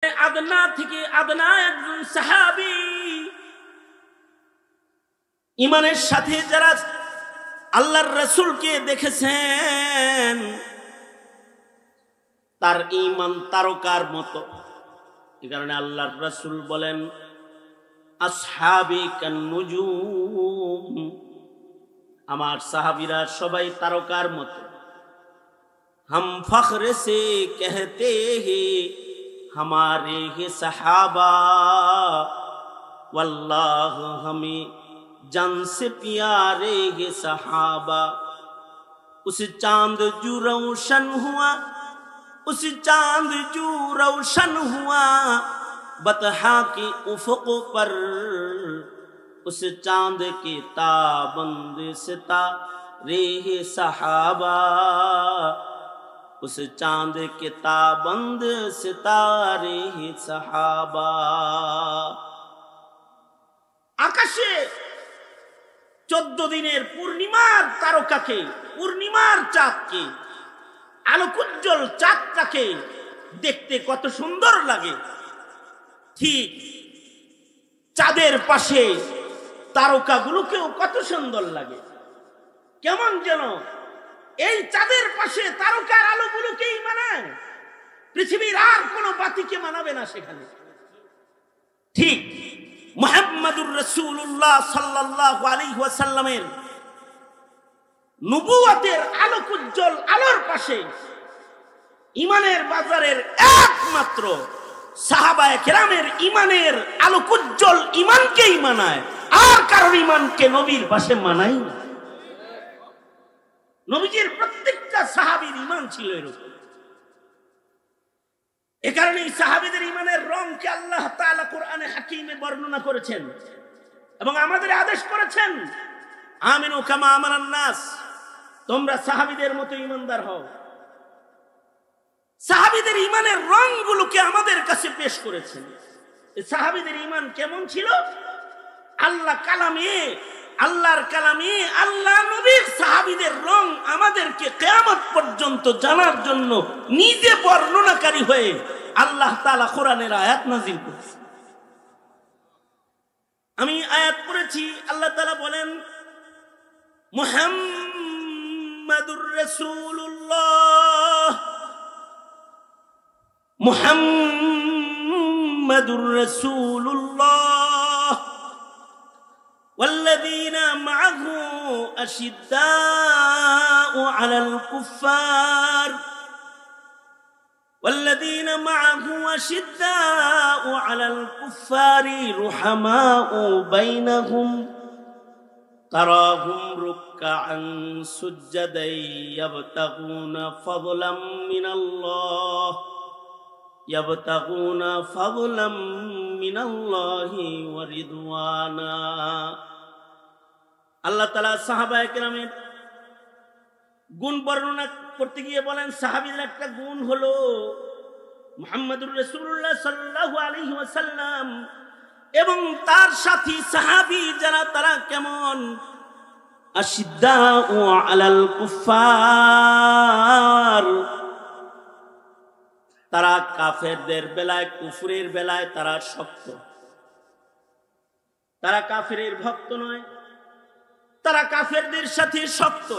আদনা থেকে আদনা একজন সাহাবী, ইমানের সাথে যারা আল্লাহর রাসূলকে দেখেছেন তার ঈমান তারকার মতো। এই কারণে আল্লাহর রাসূল বলেন আসহাবী কান নুজুম, আমার সাহাবীরা সবাই তারকার মতো। हम फख्र से कहते हैं हमारे ही सहाबा, वल्लाह हमें जान से प्यारे है सहाबा। उस चांद जो रोशन हुआ, उस चांद जो रोशन हुआ बतहा के उफ़क़ पर, उस चांद के ताबंद सितारे है सहाबा, उस चांद के ताबंद सितारे ही सहाबा। आकाशे 14 দিনের পূর্ণিমার তারকাকে, পূর্ণিমার চাঁদকে, আলোকোজ্জ্বল চাঁদটাকে দেখতে কত সুন্দর লাগে, ঠিক চাঁদের পাশে তারকাগুলোকেও কত সুন্দর লাগে। কেমন যেন এই চাঁদের পাশে তারকার আলোগুলোকেই মানায়, পৃথিবীর আর কোন বাতিকে মানাবে না সেখানে। ঠিক মুহাম্মাদুর রাসূলুল্লাহ সাল্লাল্লাহু আলাইহি ওয়াসাল্লামের নবুয়তের আলোকোজ্জ্বল আলোর পাশে ঈমানের বাজারের একমাত্র সাহাবায়ে কেরামের ঈমানের আলোকোজ্জ্বল ঈমানকেই মানায়, আর কারোর ঈমানকে নবীর পাশে মানায় না। নবীজির প্রত্যেকটা সাহাবীর ঈমান ছিল এরকম। এ কারণে সাহাবীদের ঈমানের রংকে আল্লাহ তাআলা কোরআনে হাকিমে বর্ণনা করেছেন এবং আমাদের আদেশ করেছেন আমিনু কামা আমানান নাস, তোমরা সাহাবীদের মতো ঈমানদার হও। সাহাবীদের ঈমানের রংগুলোকে আমাদের কাছে পেশ করেছেন। এই সাহাবীদের ঈমান কেমন ছিল? আল্লাহ কালামে, আল্লাহর কালামে আল্লাহ নবীর সাহাবীদের রং আমাদেরকে কিয়ামত পর্যন্ত জানার জন্য নিজে বর্ণনাকারী হয়ে আল্লাহ তাআলা কোরআনের আয়াত নাযিল করেছেন। আমি আয়াত পড়েছি, আল্লাহ তাআলা বলেন মুহাম্মাদুর রাসূলুল্লাহ, মুহাম্মাদুর রাসূলুল্লাহ والذين معه أشداء على الكفار، والذين معه أشداء على الكفار رحماء بينهم تراهم ركعا سجدا يبتغون فضلا من الله، يبتغون فضلا من الله ورضوانا। আল্লাহ তাআলা সাহাবায়ে কেরামের গুণ বর্ণনা করতে গিয়ে বলেন সাহাবীদের একটা গুণ হলো মুহাম্মাদুর রাসূলুল্লাহ সাল্লাল্লাহু আলাইহি ওয়াসাল্লাম এবং তার সাথী সাহাবী যারা তারা কেমন, আশিদ্দাউ আলাল কুফার, তারা কাফেরদের বেলায়, কুফরের বেলায় তারা শক্ত। তারা কাফেরের ভক্ত নয়, তারা কাফেরদের সাথে শক্ত।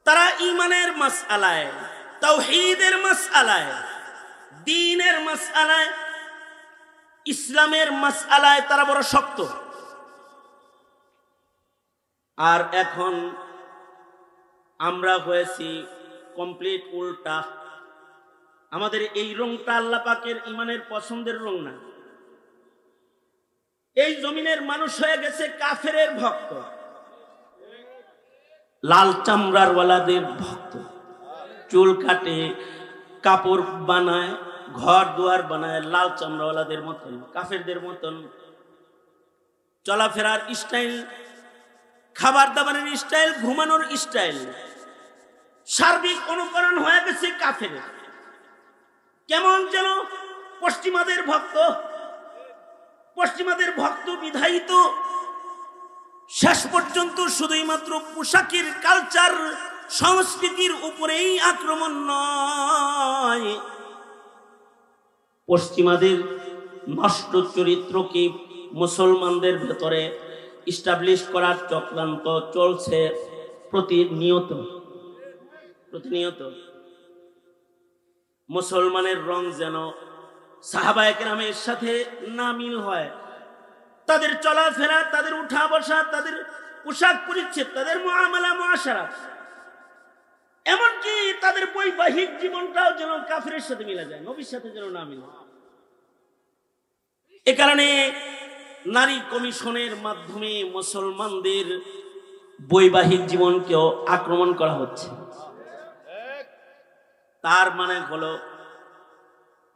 তারা ঈমানের মাসআলায়, তাওহীদের মাসআলায়, দ্বীনের মাসআলায়, ইসলামের মাসআলায় তারা বড় শক্ত। আর এখন আমরা হয়েছি কমপ্লিট উল্টা। আমাদের এই রংটা আল্লাহ পাকের ঈমানের পছন্দের রং না। এই জমিনের মানুষ হয়ে গেছে কাফেরের ভক্ত, লাল চামড়ার ওয়ালাদের ভক্ত, চুল কাটে, কাপড় বানায়, ঘর দুয়ার বানায় লাল চামড়াওয়ালাদের মতন, কাফেরদের মতন। চলাফেরার স্টাইল, খাবার দাবারের স্টাইল, ঘুমানোর স্টাইল, সার্বিক অনুকরণ হয়ে গেছে কাফের। কেমন যেন পশ্চিমাদের ভক্ত, পশ্চিমাদের ভক্ত বিধায়িত শেষ পর্যন্ত শুধুই মাত্র পোশাকের কালচার সংস্কৃতির উপরেই আক্রমণ নয়, পশ্চিমাদের নষ্ট চরিত্রকে মুসলমানদের ভেতরে ইস্টাবলিশ করার চক্রান্ত চলছে প্রতিনিয়ত। মুসলমানের রং যেন সাহাবায়ে কেরামের সাথে না মিল হয়, তাদের চলাফেরা, তাদের উঠা বসা, তাদের পোশাক পরিচ্ছদ, তাদের মুআমালা মুআশারা, এমনকি তাদের বৈবাহিক জীবনটাও যেন কাফিরের সাথে মিলে যায়, নবীর সাথে যেন না মিলে। এ কারণে নারী কমিশনের মাধ্যমে মুসলমানদের বৈবাহিক জীবনকেও আক্রমণ করা হচ্ছে। তার মানে হলো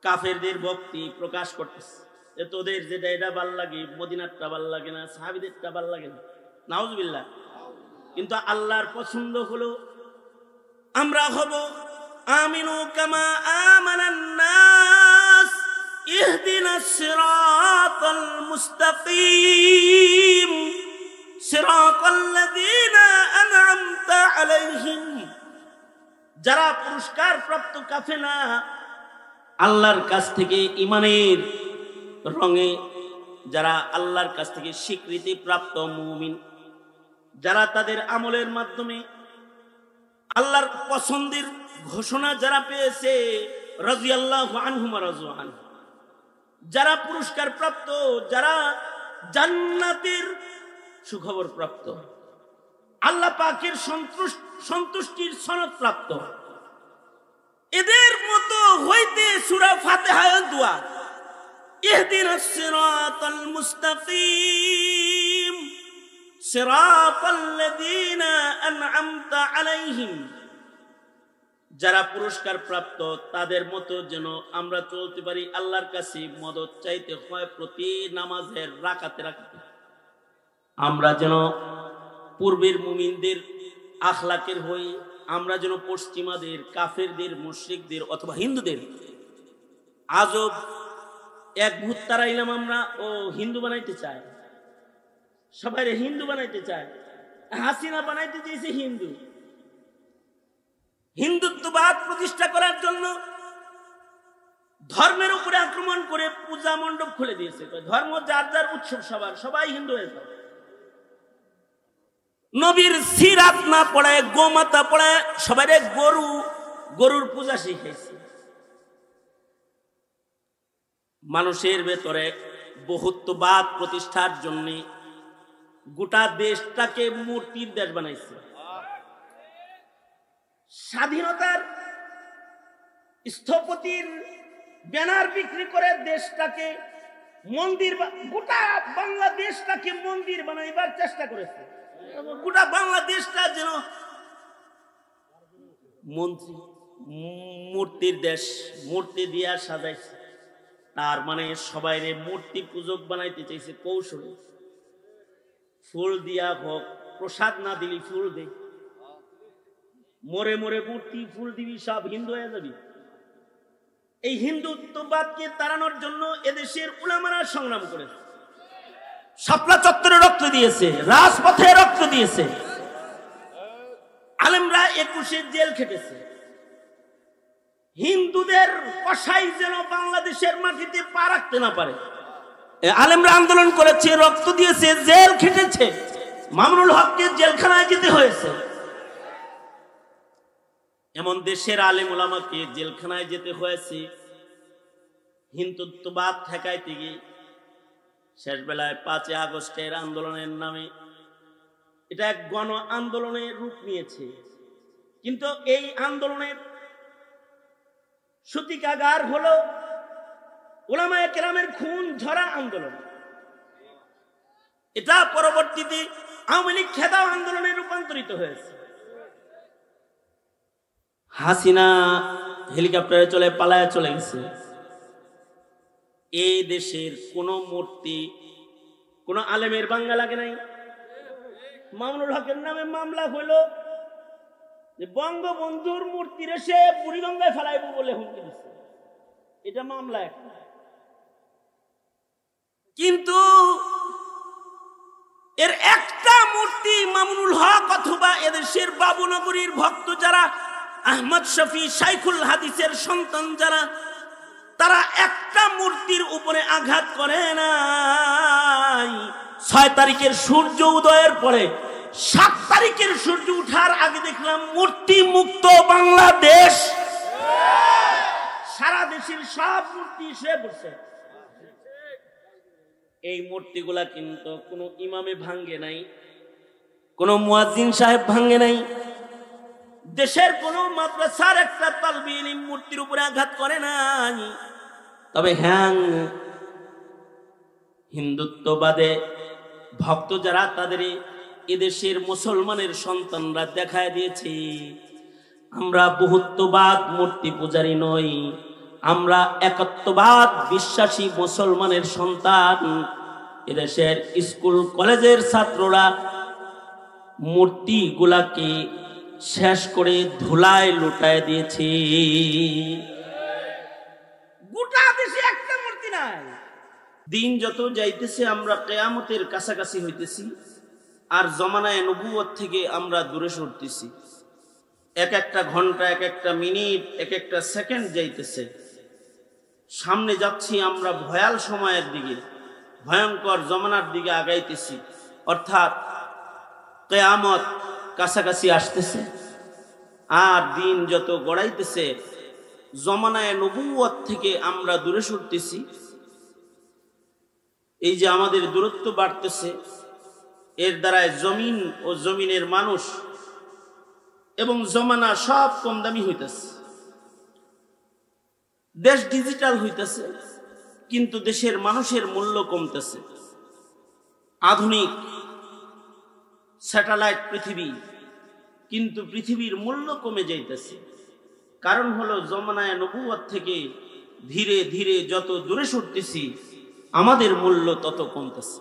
কাফেরদের ভক্তি প্রকাশ করতেছে যে তোদের যেটা এটা ভাল লাগে, মদিনারটা ভাল লাগে না, সাহাবীদেরটা ভাল লাগে না, নাউজুবিল্লাহ। কিন্তু আল্লাহর পছন্দ হলো আমরা হব আমিনু কামা আমানান নাস ইহদিনাস সিরাতাল মুস্তাকিম সিরাতাল্লাযীনা আন'আমতা আলাইহিম। যারা পুরস্কার প্রাপ্ত কাফেলা, আল্লাহর কাছ থেকে ঈমানের রঙে যারা আল্লাহর কাছ থেকে স্বীকৃতি প্রাপ্ত মুমিন, যারা তাদের আমলের মাধ্যমে আল্লাহর পছন্দের ঘোষণা যারা পেয়েছে, রাদিয়াল্লাহু আনহুম ওয়া রাযু আনহু, যারা পুরস্কার প্রাপ্ত, যারা জান্নাতের সুখবর প্রাপ্ত, আল্লাহ পাকের সন্তুষ্টির সনদ প্রাপ্ত, এদের মতো হইতে সূরা ফাতিহার দোয়া ইহদিনাস সিরাতাল মুস্তাকিম সিরাতাল্লাযীনা আন'আমতা আলাইহিম, যারা পুরস্কার প্রাপ্ত তাদের মতো যেন আমরা চলতে পারি। আল্লাহর কাছে মদদ চাইতে হয় প্রতি নামাজের রাকাতে রাকাতে। আমরা যেন পূর্বের মুমিনদের আখলাকের হই, আমরা যেন পশ্চিমাদের, কাফেরদের, মুশরিকদের অথবা হিন্দুদের আজব এক ভূত তারাইলাম আমরা ও হিন্দু বানাইতে চায়, সবাই হিন্দু বানাইতে চায়। হাসিনা বানাইতে চেয়েছে হিন্দু, হিন্দুত্ববাদ প্রতিষ্ঠা করার জন্য ধর্মের উপরে আক্রমণ করে পূজা মণ্ডপ খুলে দিয়েছে। ধর্ম যার যার উৎসব, সবাই হিন্দু হয়ে যাবে। নবীর সিরাত না পড়ায়, গোমাতা পড়ায়, সবাই গরুর পূজা শিখাইছে। মানুষের ভেতরে বহুত্ববাদ প্রতিষ্ঠার জন্য গোটা দেশটাকে মূর্তির দেশ বানাইছে। স্বাধীনতার স্থপতির ব্যানার বিক্রি করে দেশটাকে মন্দির, গোটা বাংলাদেশটাকে মন্দির বানাইবার চেষ্টা করেছে। গোটা বাংলাদেশটা যেন মূর্তির দেশ, মূর্তি দিয়া সাজাইছে। তার মানে সবাই মূর্তি পূজক বানাইতে চাইছে কৌশলে। ফুল দিয়া হোক, প্রসাদ না দিলি ফুল দে, মরে মরে মূর্তি ফুল দিবি, সব হিন্দু হয়ে যাবি। এই হিন্দুত্ববাদকে তাড়ানোর জন্য এদেশের উলামারা সংগ্রাম করেছে, শাপলা চত্বরে রক্ত দিয়েছে, রাজপথে রক্ত দিয়েছে, আলেমরা 21 জেল খেটেছে। হিন্দুদের কসাই যেন বাংলাদেশের মাটিতে পা রাখতে না পারে, আলেমরা আন্দোলন করেছে, রক্ত দিয়েছে, জেল খেটেছে। মামুনুল হককে জেলখানায় যেতে হয়েছে। এমন দেশের আলেম ওলামাকে জেলখানায় যেতে হয়েছে হিন্দুত্ববাদ ঠেকাইতে গিয়ে। শেষ বেলায় 5 আগস্টের আন্দোলনের নামে এটা এক গণ আন্দোলনের রূপ নিয়েছে। কিন্তু এই আন্দোলনের সূতিকাগার হলো উলামায়ে কেরামের খুন ঝরা আন্দোলন। এটা পরবর্তীতে আওয়ামী লীগ খেদাও আন্দোলনে রূপান্তরিত হয়েছে। হাসিনা হেলিকপ্টারে চলে পালায় চলে গেছে। এই দেশের কোন মূর্তি কোন আলেমের বাঙ্গা লাগে নাই। মামুনুল হকের নামে মামলা হলো যে বঙ্গবন্ধুর মূর্তি রেসে বুড়িগঙ্গায় ফেলাইব বলে হুমকি দিচ্ছে। এটা মামলা একটা। কিন্তু এর একটা মূর্তি মামুনুল হক অথবা এদেশের বাবুনগরীর ভক্ত যারা, আহমদ শফি শাইখুল হাদিসের সন্তান যারা, তারা একটা মূর্তির উপরে আঘাত করে নাই। 6 তারিখের সূর্য উদয়ের পরে 7 তারিখের সূর্য উঠার আগে দেখলাম মূর্তি মুক্ত বাংলাদেশ। সারা দেশের সব মূর্তি শুয়ে পড়ছে। এই মূর্তিগুলা কিন্তু কোনো ইমামে ভাঙ্গে নাই, কোন মুয়াজ্জিন সাহেব ভাঙ্গে নাই, দেশের কোন মাদ্রাসার একটা তালবে ইলম মূর্তির উপরে আঘাত করে নাই। তবে হ্যাঁ, হিন্দুত্ববাদে ভক্ত যারা তাদের এদেশের মুসলমানের সন্তানরা দেখায় দিয়েছে আমরা বহুত্ববাদ মূর্তি পূজারী নই, আমরা একত্ববাদ বিশ্বাসী মুসলমানের সন্তান। এদেশের স্কুল কলেজের ছাত্ররা মূর্তিগুলাকে শেষ করে ধুলায় লুটায় দিয়েছে। গোটা দেশে একটা মূর্তি নাই। দিন যত যাইতেছে আমরা কিয়ামতের কাছাকাছি হইতেছি, আর জমানায়ে নবুয়ত থেকে আমরা দূরে সরতেছি। এক একটা ঘন্টা, এক একটা মিনিট, এক একটা সেকেন্ড যাইতেছে, সামনে যাচ্ছি আমরা ভয়াল সময়ের দিকে, ভয়ঙ্কর জমানার দিকে আগাইতেছি। অর্থাৎ কিয়ামত কাছাকাছি আসতেছে, আর দিন যত গড়াইতেছে জমানায়ে নবুয়ত থেকে আমরা দূরে সরতেছি। এই যে আমাদের দূরত্ব বাড়তেছে, এর দ্বারায় জমিন ও জমিনের মানুষ এবং জমানা সব কম দামি হইতেছে। দেশ ডিজিটাল হইতেছে, কিন্তু দেশের মানুষের মূল্য কমতেছে। আধুনিক স্যাটেলাইট পৃথিবী, কিন্তু পৃথিবীর মূল্য কমে যাইতেছে। কারণ হলো জমানায়ে নবুয়ত থেকে ধীরে ধীরে যত দূরে সরতেছি আমাদের মূল্য তত কমতেছে।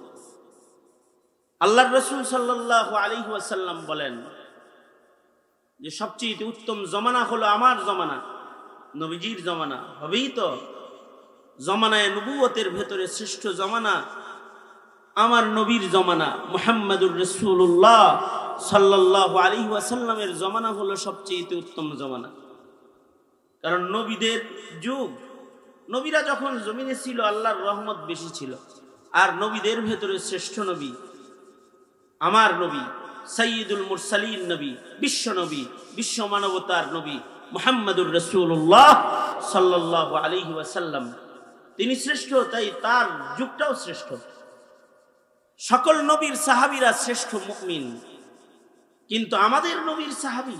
আল্লাহর রাসূল সাল্লাল্লাহু আলাইহি ওয়াসাল্লাম বলেন যে সবচেয়ে উত্তম জমানা হলো আমার জমানা, নবীজির জমানা। হবেই তো, জমানায়ে নবুয়তের ভেতরে শ্রেষ্ঠ জমানা আমার নবীর জমানা, মুহাম্মাদুর রাসূলুল্লাহ সাল্লাল্লাহু আলাইহি ওয়াসাল্লামের জমানা হলো সবচেয়ে উত্তম জমানা। কারণ নবীদের যুগ, নবীরা যখন জমিনে ছিল আল্লাহর রহমত বেশি ছিল, আর নবীদের ভেতরে শ্রেষ্ঠ নবী আমার নবী, সাইয়্যিদুল মুরসালিন নবী, বিশ্ব নবী, বিশ্ব মানবতার নবী মুহাম্মাদুর রাসূলুল্লাহ সাল্লাল্লাহু আলাইহি ওয়াসাল্লাম। তিনি শ্রেষ্ঠ, তাই তার যুগটাও শ্রেষ্ঠ। সকল নবীর সাহাবীরা শ্রেষ্ঠ মুমিন, কিন্তু আমাদের নবীর সাহাবী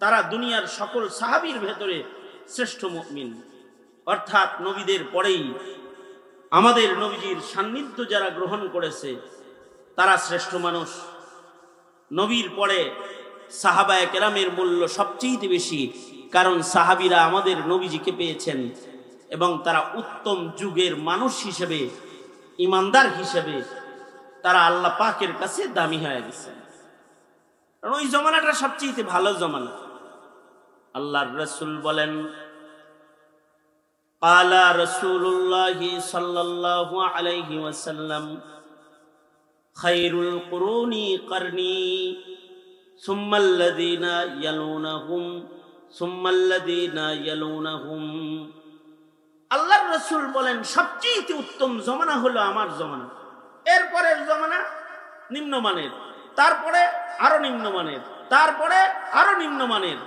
তারা দুনিয়ার সকল সাহাবীর ভেতরে শ্রেষ্ঠ মুমিন। অর্থাৎ নবীদের পরেই আমাদের নবীজির সান্নিধ্য যারা গ্রহণ করেছে তারা শ্রেষ্ঠ মানুষ। নবীর পরে সাহাবায়ে কেরামের মূল্য সবচেয়ে বেশি, কারণ সাহাবীরা আমাদের নবীজিকে পেয়েছেন এবং তারা উত্তম যুগের মানুষ হিসেবে, ইমানদার হিসেবে তারা আল্লাহ পাকের কাছে দামি হয়ে গেছে। কারণ ওই জমানাটা সবচেয়ে ভালো জমানা। আল্লাহর রাসূল বলেন, ক্বালা রাসূলুল্লাহি সাল্লাল্লাহু আলাইহি ওয়াসাল্লাম, খায়রুল কুরুনি করনি সুম্মাল্লাযীনা ইয়ালুনাহুম সুম্মাল্লাযীনা ইয়ালুনাহুম। আল্লাহর রাসূল বলেন সবচেয়ে উত্তম জমানা হলো আমার জমানা, এরপরের জমানা নিম্নমানের, তারপরে আরো নিম্নমানের, তারপরে আরো নিম্নমানের।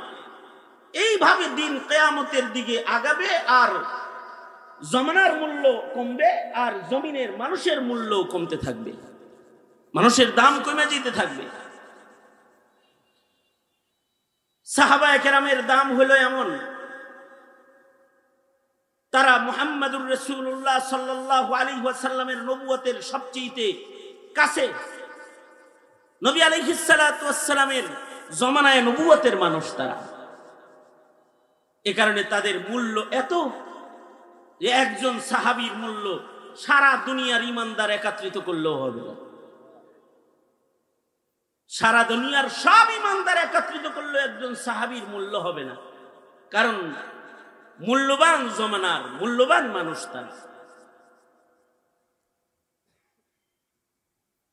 এইভাবে দিন কিয়ামতের দিকে আগাবে, আর জমানার মূল্য কমবে, আর জমিনের মানুষের মূল্য কমতে থাকবে, মানুষের দাম কমে যেতে থাকবে। সাহাবায়ে কেরামের দাম হলো এমন, তারা মুহাম্মাদুর রাসূলুল্লাহ সাল্লাল্লাহু আলাইহি ওয়াসাল্লামের নবুয়তের সবচেয়ে কাছে, নবী আলাইহিস সালাতু ওয়াস সালামের জমানায়ে নবুয়তের মানুষ তারা। এ কারণে তাদের মূল্য এত যে একজন সাহাবীর মূল্য সারা দুনিয়ার ইমানদার একত্রিত করলেও হবে না। সারা দুনিয়ার সব ইমানদার একত্রিত করলেও একজন সাহাবীর মূল্য হবে না, কারণ মূল্যবান জমানার মূল্যবান মানুষ তারা।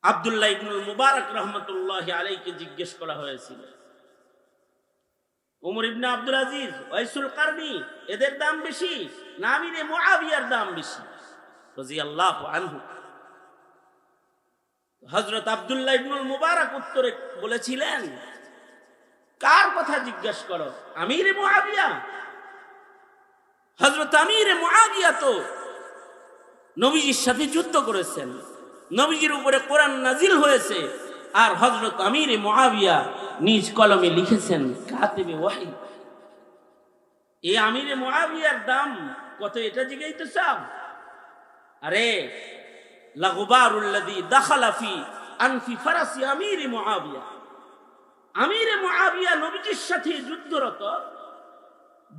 আব্দুল্লাহ ইবনুল মুবারক রাহমাতুল্লাহি আলাইহিকে জিজ্ঞেস করা হয়েছিল, ওমর ইবনে আব্দুল আজিজ, ওয়াইসুল কারনি, এদের দাম বেশি না আমিরে মুআবিয়ার দাম বেশি রাদিয়াল্লাহু আনহু? হযরত আব্দুল্লাহ ইবনুল মুবারক উত্তরে বলেছিলেন, কার কথা জিজ্ঞাসা করো? আমিরে মুআবিয়া। হযরত আমিরে মুআবিয়া তো নবীজির সাথে যুদ্ধ করেছেন, নবীজির উপরে কোরআন নাজিল হয়েছে, আর হযরত আমিরে মুআবিয়া নিজ কলমে লিখেছেন কাতিবে ওয়াহী। এই আমিরে মুআবিয়ার দাম কত এটা জিজ্ঞাসা চাও? আরে লাগুবারুল্লাযী দাখালা ফি আনফি ফারাসি আমিরে মুআবিয়া। আমিরে মুআবিয়া নবীজির সাথে যুদ্ধরত,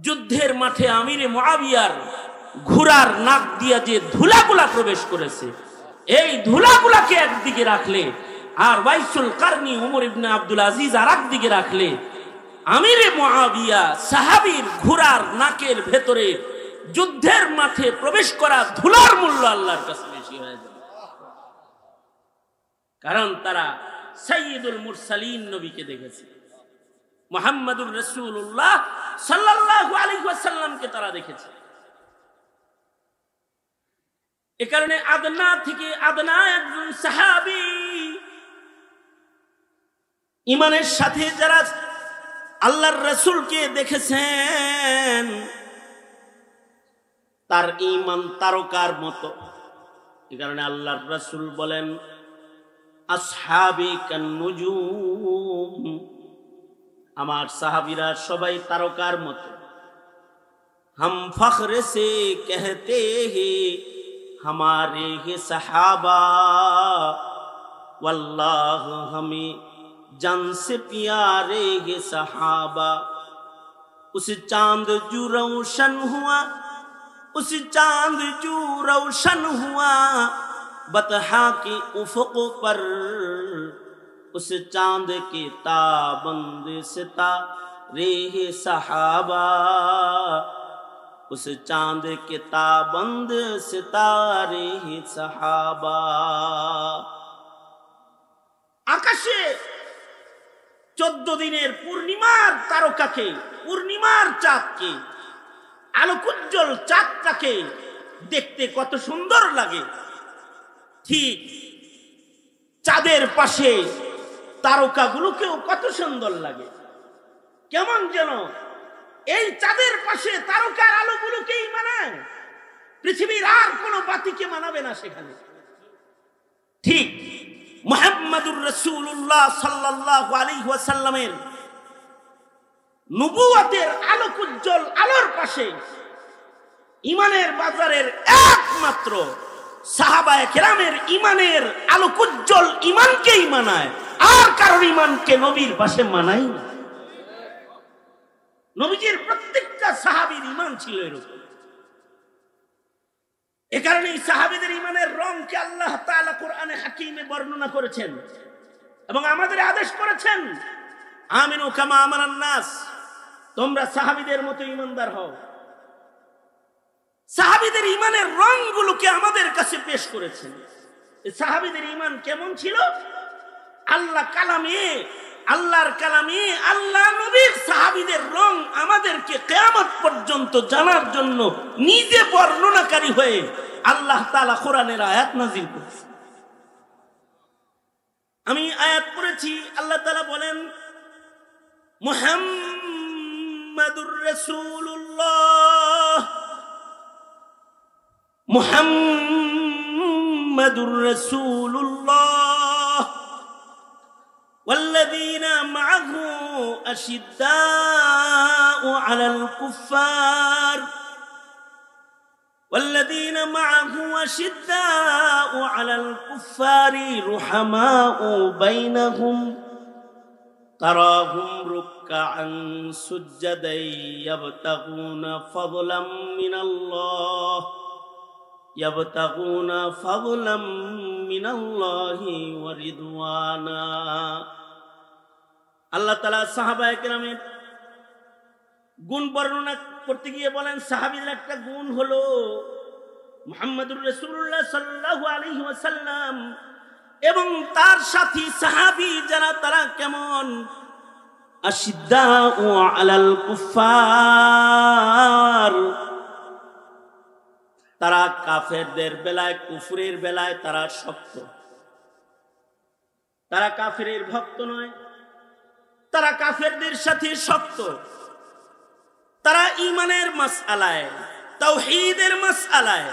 যুদ্ধের মাঠে আমিরে মুআবিয়ার ঘোড়ার নাক দিয়া যে ধুলাগুলা প্রবেশ করেছে, এই ধুলাগুলাকে একদিকে রাখলে আর ওয়াইসুল কারনি ওমর ইবনে আব্দুল আজিজ আর একদিকে রাখলে আমিরে মুআবিয়া সাহাবীর ঘোড়ার নাকের ভেতরে যুদ্ধের মাঠে প্রবেশ করা ধুলার মূল্য আল্লাহর কাছে বেশি হয়ে যাবে। কারণ তারা সাইয়্যিদুল মুরসালিন নবীকে দেখেছে, মুহাম্মাদুর রাসূলুল্লাহ সাল্লাল্লাহু আলাইহি ওয়াসাল্লামকে তারা দেখেছে। এ কারণে আদনা থেকে আদনা একজন সাহাবী, ইমানের সাথে যারা আল্লাহর রাসূলকে দেখেছেন, তার ঈমান তারকার মতো। এ কারণে আল্লাহর রাসূল বলেন, আসহাবি কান নুজুম, আমার সাহাবীরা সবাই তারকার মতো। हम फख्र से कहते हैं हमारे ही सहाबा, वल्लाह हमें जान से प्यारे है सहाबा। उस चांद जो रोशन हुआ, उस चांद जो रोशन हुआ बतहा के उफ़क़ पर, उस चांद के ताबंद सितारे है सहाबा, उस चांद के ताबंद सितारे है सहाबा। আকাশে 14 দিনের পূর্ণিমার তারকাকে, পূর্ণিমার চাঁদকে, আলোকোজ্জ্বল চাঁদটাকে দেখতে কত সুন্দর লাগে, ঠিক চাঁদের পাশে তারকাগুলোকেও কত সুন্দর লাগে। কেমন যেন এই চাঁদের পাশে তারকার আলোগুলোকেই মানায়, পৃথিবীর আর কোনো বাতিকে মানাবে না সেখানে। ঠিক মুহাম্মাদুর রাসূলুল্লাহ সাল্লাল্লাহু আলাইহি ওয়াসাল্লামের নবুয়তের আলোকোজ্জ্বল আলোর পাশে ঈমানের বাজারের একমাত্র সাহাবায়ে কেরামের ঈমানের আলোকোজ্জ্বল ঈমানকেই মানায়, আর কারোর ঈমানকে নবীর পাশে মানায় না। নবীজির প্রত্যেকটা সাহাবীর ঈমান ছিল এরকম। এ কারণে সাহাবীদের ঈমানের রংকে আল্লাহ তাআলা কোরআনে হাকিমে বর্ণনা করেছেন এবং আমাদের আদেশ করেছেন, আমিনু কামা আমানান নাস, তোমরা সাহাবীদের মতো ঈমানদার হও। সাহাবীদের ঈমানের রংগুলোকে আমাদের কাছে পেশ করেছেন। এই সাহাবীদের ঈমান কেমন ছিল? আল্লাহর কালামে আল্লাহ নবীর সাহাবীদের রং আমাদেরকে কিয়ামত পর্যন্ত জানার জন্য নিজে বর্ণনাকারী হয়ে আল্লাহ তাআলা কোরআনের আয়াত নাযিল করেছেন। আমি আয়াত পড়েছি, আল্লাহ তাআলা বলেন, মুহাম্মাদুর রাসূলুল্লাহ, মুহাম্মাদুর রাসূলুল্লাহ والذين معه أشداء على الكفار، والذين معه أشداء على الكفار رحماء بينهم تراهم ركعا سجدا يبتغون فضلا من الله، يبتغون فضلا من الله ورضوانا। আল্লাহ তাআলা সাহাবায়ে কেরামের গুণ বর্ণনা করতে গিয়ে বলেন, সাহাবীদের একটা গুণ হলো মুহাম্মাদুর রাসূলুল্লাহ সাল্লাল্লাহু আলাইহি ওয়াসাল্লাম এবং তার সাথী সাহাবী যারা, তারা কেমন? আশিদ্দাউ আলাল কুফার, তারা কাফেরদের বেলায়, কুফরের বেলায় তারা শক্ত। তারা কাফেরের ভক্ত নয়, তারা কাফেরদের সাথে শক্ত। তারা ঈমানের মাসআলায়, তাওহীদের মাসআলায়,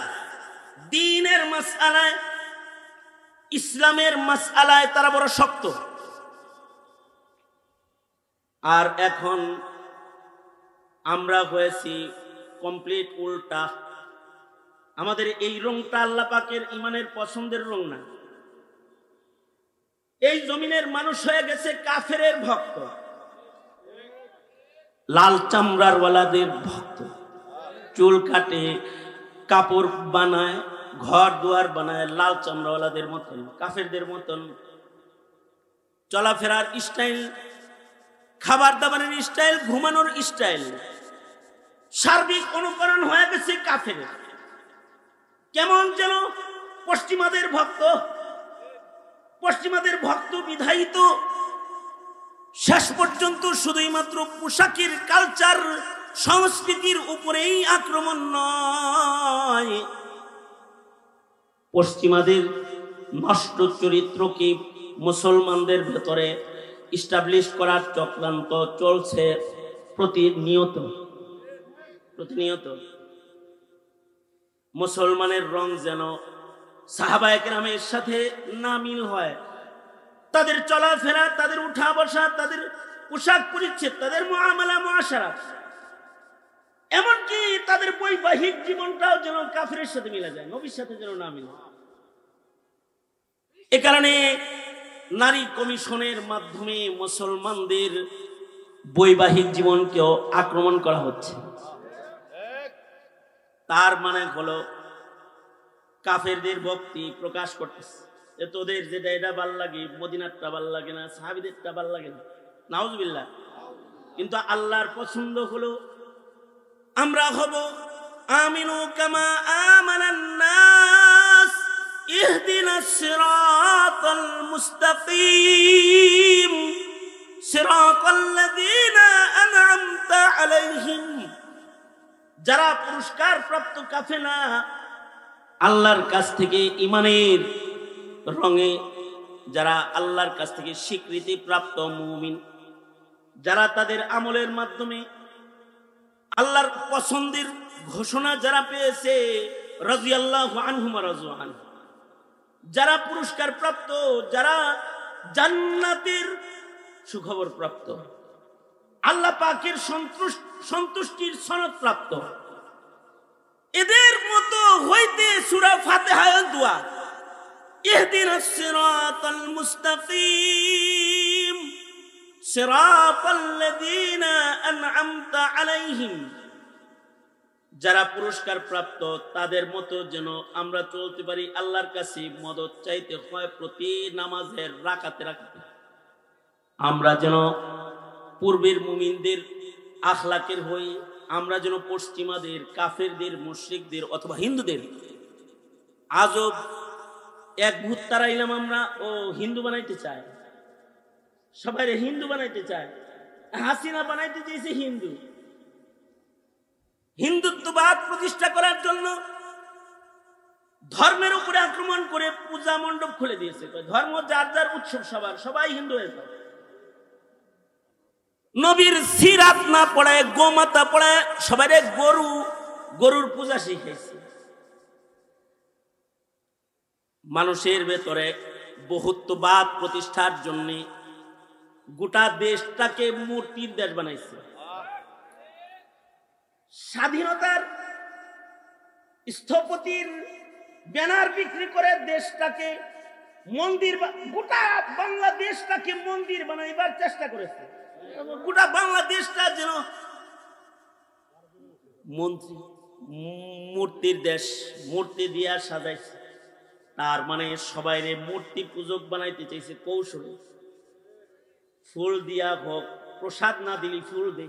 দ্বীনের মাসআলায়, ইসলামের মাসআলায় তারা বড় শক্ত। আর এখন আমরা হয়েছি কমপ্লিট উল্টা। আমাদের এই রংটা আল্লাহ পাকের ঈমানের পছন্দের রং না। এই জমিনের মানুষ হয়ে গেছে কাফেরের ভক্ত, লাল চামড়ার ওয়ালাদের ভক্ত। চুল কাটে, কাপড় বানায়, ঘর দুয়ার বানায় লাল চামড়াওয়ালাদের মতন, কাফেরদের মতন। চলাফেরার স্টাইল, খাবার দাবারের স্টাইল, ঘুমানোর স্টাইল, সার্বিক অনুকরণ হয়ে গেছে কাফের। কেমন যেন পশ্চিমাদের ভক্ত। পশ্চিমাদের ভক্ত বিধায়িত শেষ পর্যন্ত শুধুই মাত্র পোশাকের কালচার, সংস্কৃতির উপরেই আক্রমণ নয়, পশ্চিমাদের নষ্ট চরিত্রকে মুসলমানদের ভেতরে ইস্টাবলিশ করার চক্রান্ত চলছে প্রতিনিয়ত। মুসলমানের রং যেন সাহাবায়ে কেরামের সাথে না মিল হয়। তাদের চলাফেরা, তাদের উঠা বসা, তাদের পোশাক পরিচ্ছদ, তাদের মুআমালা মুআশারা, এমনকি তাদের বৈবাহিক জীবনটাও যেন কাফেরের সাথে মিলে যায়, নবীর সাথে যেন না মিলে। এ কারণে নারী কমিশনের মাধ্যমে মুসলমানদের বৈবাহিক জীবনকেও আক্রমণ করা হচ্ছে। তার মানে হলো কাফেরদের ভক্তি প্রকাশ করতেছে। তোদের যেটা এটা ভাল লাগে, মদিনারটা ভাল লাগে না, সাহাবীদেরটা ভাল লাগে না, নাউজুবিল্লাহ। কিন্তু আল্লাহর পছন্দ হলো আমরা হব আমিনু কামা আমানান নাস ইহদিনাস সিরাতাল মুস্তাকিম সিরাতাল্লাযীনা আন'আমতা আলাইহিম। যারা পুরস্কার প্রাপ্ত কাফেলা, আল্লাহর কাছ থেকে ঈমানের রঙে যারা আল্লাহর কাছ থেকে স্বীকৃতি প্রাপ্ত মুমিন, যারা তাদের আমলের মাধ্যমে আল্লাহর পছন্দের ঘোষণা যারা পেয়েছে, রাদিয়াল্লাহু আনহুম ওয়া রাযু আনহু, যারা পুরস্কার প্রাপ্ত, যারা জান্নাতের সুখবর প্রাপ্ত, আল্লাহ পাকের সন্তুষ্টির সনদ প্রাপ্ত, এদের মতো হইতে সূরা ফাতিহার দোয়া ইহদিনাস সিরাতাল মুস্তাকিম সিরাতাল্লাযীনা আন'আমতা আলাইহিম, যারা পুরস্কার প্রাপ্ত তাদের মতো যেন আমরা চলতে পারি। আল্লাহর কাছে মদদ চাইতে হয় প্রতি নামাজের রাকাতে রাকাতে। আমরা যেন পূর্বের মুমিনদের আখলাকের হই, আমরা যেন পশ্চিমাদের, কাফেরদের, মুশরিকদের অথবা হিন্দুদের আজব এক ভূত তারাইলাম আমরা, ও হিন্দু বানাইতে চায়, সবাই হিন্দু বানাইতে চায়। হাসিনা বানাইতে চেয়েছে হিন্দু। হিন্দুত্ববাদ প্রতিষ্ঠা করার জন্য ধর্মের উপরে আক্রমণ করে পূজা মণ্ডপ খুলে দিয়েছে। ধর্ম যার যার উৎসব, সবাই হিন্দু হয়ে যায়। নবীর সিরাত না পড়ায়, গোমাতা পড়ায়, সবাই গরুর পূজা শিখাইছে। মানুষের ভেতরে বহুত্ববাদ প্রতিষ্ঠার জন্য গোটা দেশটাকে মূর্তির দেশ বানাইছে। স্বাধীনতার স্থপতির ব্যানার বিক্রি করে দেশটাকে মন্দির, গোটা বাংলাদেশটাকে মন্দির বানাইবার চেষ্টা করেছে। গোটা বাংলাদেশটা যেন মূর্তির দেশ, মূর্তি দিয়া সাজাইছে। তার মানে সবাই মূর্তি পূজক বানাইতে চাইছে কৌশলে। ফুল দিয়া হোক, প্রসাদ না দিলি ফুল দে,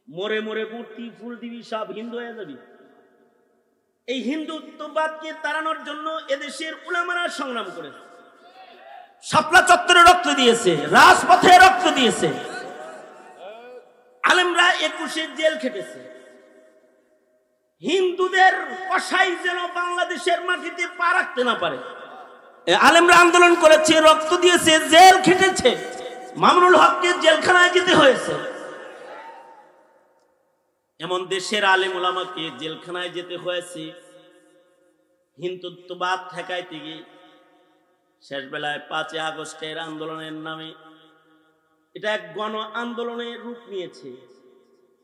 মরে মরে মূর্তি ফুল দিবি, সব হিন্দু হয়ে যাবি। এই হিন্দুত্ববাদকে তাড়ানোর জন্য এদেশের উলামারা সংগ্রাম করেছে। শাপলা চত্বরে রক্ত দিয়েছে, রাজপথে রক্ত দিয়েছে, আলেমরা 21 জেল খেটেছে। হিন্দুদের কসাই যেন বাংলাদেশের মাটিতে পা রাখতে না পারে, আলেমরা আন্দোলন করেছে, রক্ত দিয়েছে, জেল খেটেছে, মামুনুল হককে জেলখানায় যেতে হয়েছে। এমন দেশের আলেম ওলামাকে জেলখানায় যেতে হয়েছে হিন্দুত্ববাদ ঠেকাইতে গিয়ে। শেষ বেলায় 5 আগস্টের আন্দোলনের নামে এটা এক গণ আন্দোলনের রূপ নিয়েছে,